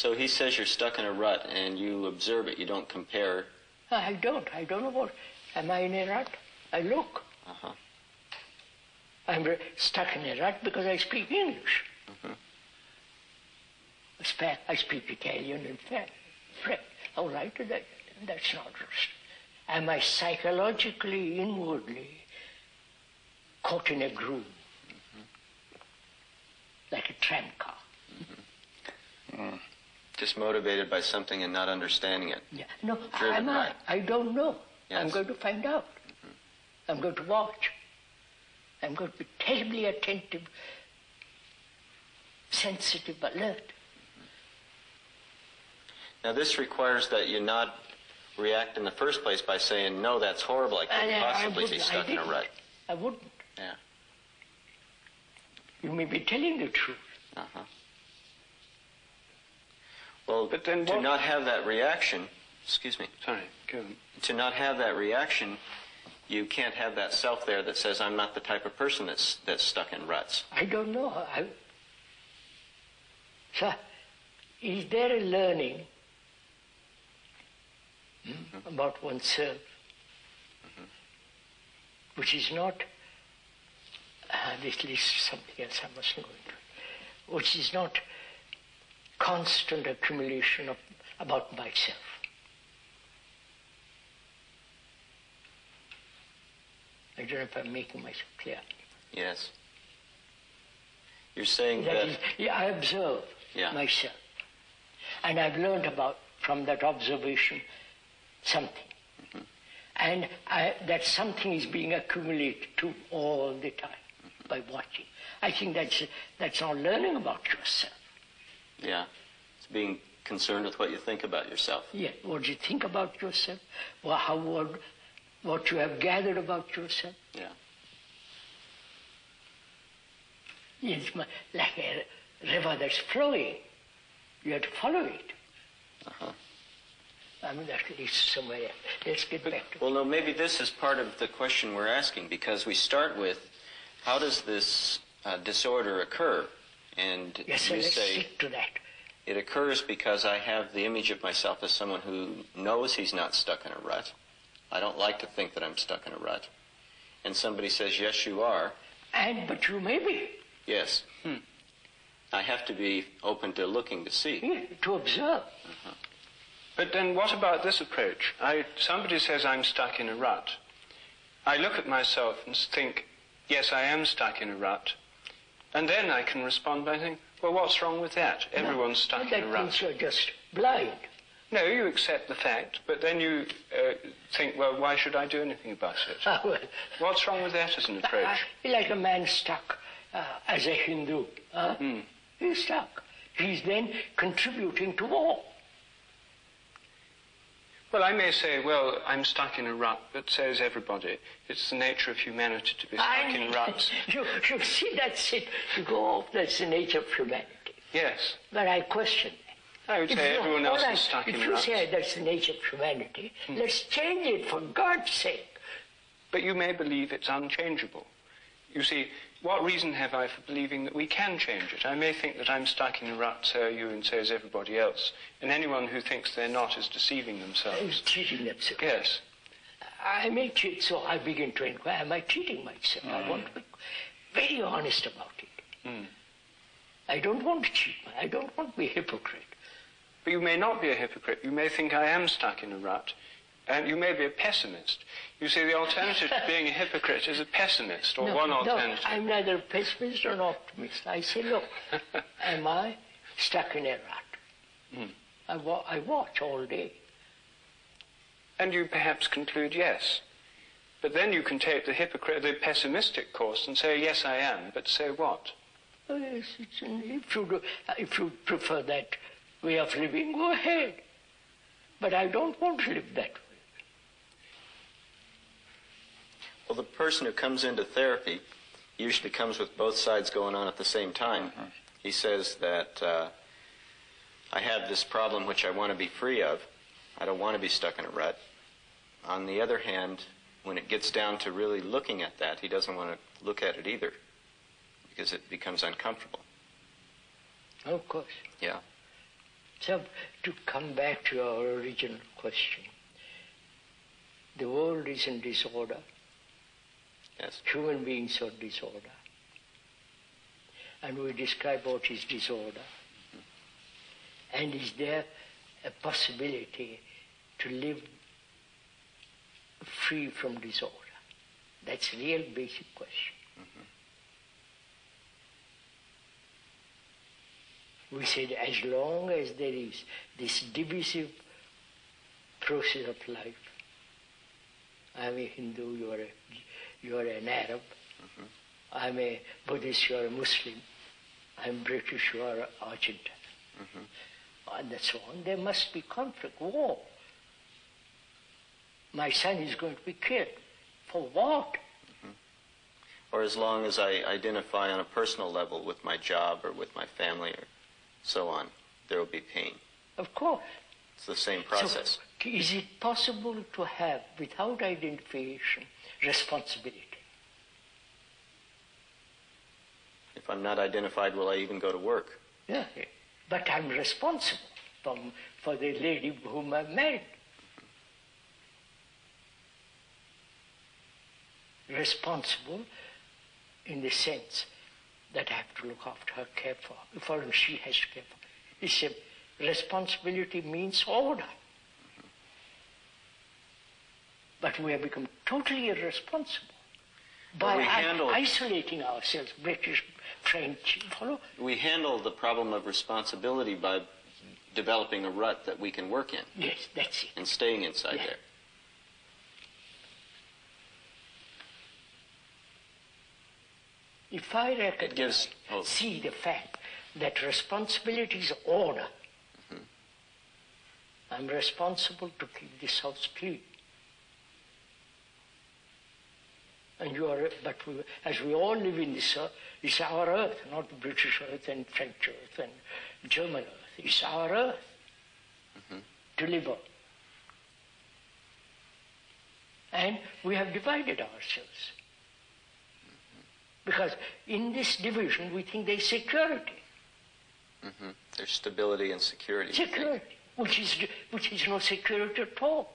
So he says you're stuck in a rut and you observe it, you don't compare. I don't know what. Am I in a rut? I look. Uh-huh. I'm stuck in a rut because I speak English. Mm-hmm. I speak Italian and French. All right, that's not rust. Am I psychologically, inwardly caught in a groove? Mm-hmm. Like a tram car. Mm-hmm. Just motivated by something and not understanding it. Yeah. No, am I? I don't know. Yes. I'm going to find out. Mm-hmm. I'm going to watch. I'm going to be terribly attentive, sensitive, alert. Now this requires that you not react in the first place by saying, no, that's horrible, I couldn't possibly be stuck in a rut. I wouldn't. Yeah. You may be telling the truth. Uh-huh. Well, but then to not have that reaction, excuse me. Sorry, go on. To not have that reaction, you can't have that self there that says, I'm not the type of person that's stuck in ruts. I don't know. So, is there a learning about oneself which is not, this is something else I mustn't go into, which is not constant accumulation about myself? I don't know if I'm making myself clear. Yes. You're saying that... I observe myself. And I've learned from that observation something. Mm-hmm. And that something is being accumulated to all the time by watching. I think that's not learning about yourself. Yeah. It's being concerned with what you think about yourself. Yeah. What you think about yourself, what you have gathered about yourself. Yeah. It's like a river that's flowing. You have to follow it. Uh-huh. I mean, that leads somewhere else. Let's get back to it. Well, no, maybe this is part of the question we're asking, because we start with, how does this disorder occur? And yes, you let's say, stick to that. It occurs because I have the image of myself as someone who knows he's not stuck in a rut. I don't like to think that I'm stuck in a rut. And somebody says, yes, you are. But you may be. Yes. I have to be open to looking to see. Yeah, to observe. Uh-huh. But then what about this approach? Somebody says I'm stuck in a rut. I look at myself and think, yes, I am stuck in a rut. And then I can respond by saying, well, what's wrong with that? Everyone's stuck in a rut. That means you're just blind. No, you accept the fact, but then you think, well, why should I do anything about it? Well, what's wrong with that as an approach? Like a man stuck as a Hindu. He's stuck. He's then contributing to war. Well, I may say, well, I'm stuck in a rut, but says everybody. It's the nature of humanity to be stuck in ruts. You see, that's it. You go off, that's the nature of humanity. Yes. But I question that. I would say everyone else is stuck in ruts. If you say that's the nature of humanity, let's change it for God's sake. But you may believe it's unchangeable. You see, what reason have I for believing that we can change it? I may think that I'm stuck in a rut, so are you, and so is everybody else. And anyone who thinks they're not is deceiving themselves. Is cheating themselves. Yes. I may cheat, so I begin to inquire, am I cheating myself? I want to be very honest about it. I don't want to cheat. I don't want to be a hypocrite. But you may not be a hypocrite. You may think I am stuck in a rut. And you may be a pessimist. You see, the alternative to being a hypocrite is a pessimist, or one alternative. No, I'm neither a pessimist or an optimist. I say, look, am I stuck in a rut? I watch all day. And you perhaps conclude yes. But then you can take the pessimistic course and say, yes, I am, but say what? Oh, yes, if you prefer that way of living, go ahead. But I don't want to live that way. Well, the person who comes into therapy usually comes with both sides going on at the same time. He says that I have this problem which I want to be free of. I don't want to be stuck in a rut. On the other hand, when it gets down to really looking at that, he doesn't want to look at it either because it becomes uncomfortable. Of course. Yeah. So, to come back to our original question, the world is in disorder. Yes. Human beings are disorder. And we describe what is disorder. And is there a possibility to live free from disorder? That's a real basic question. We said as long as there is this divisive process of life, I'm a Hindu, you are an Arab, I'm a Buddhist, you are a Muslim, I'm British, you are Argentine, and so on, there must be conflict, war. My son is going to be killed. For what? Or as long as I identify on a personal level with my job or with my family or so on, there will be pain. Of course. It's the same process. So, is it possible to have, without identification, responsibility? If I'm not identified, will I even go to work? Yeah, but I'm responsible for the lady whom I've married. Responsible in the sense that I have to look after her, care for her, she has to care for her. It's a responsibility means order. But we have become totally irresponsible by isolating ourselves, British, French, follow? We handle the problem of responsibility by developing a rut that we can work in. Yes, that's it. And staying inside there. If I recognize, see the fact that responsibility is order, I'm responsible to keep this house clean. And as we all live in this earth, it's our earth, not the British earth and French earth and German earth. It's our earth to live on. And we have divided ourselves. Because in this division, we think there's security. There's stability and security. Security, which is no security at all.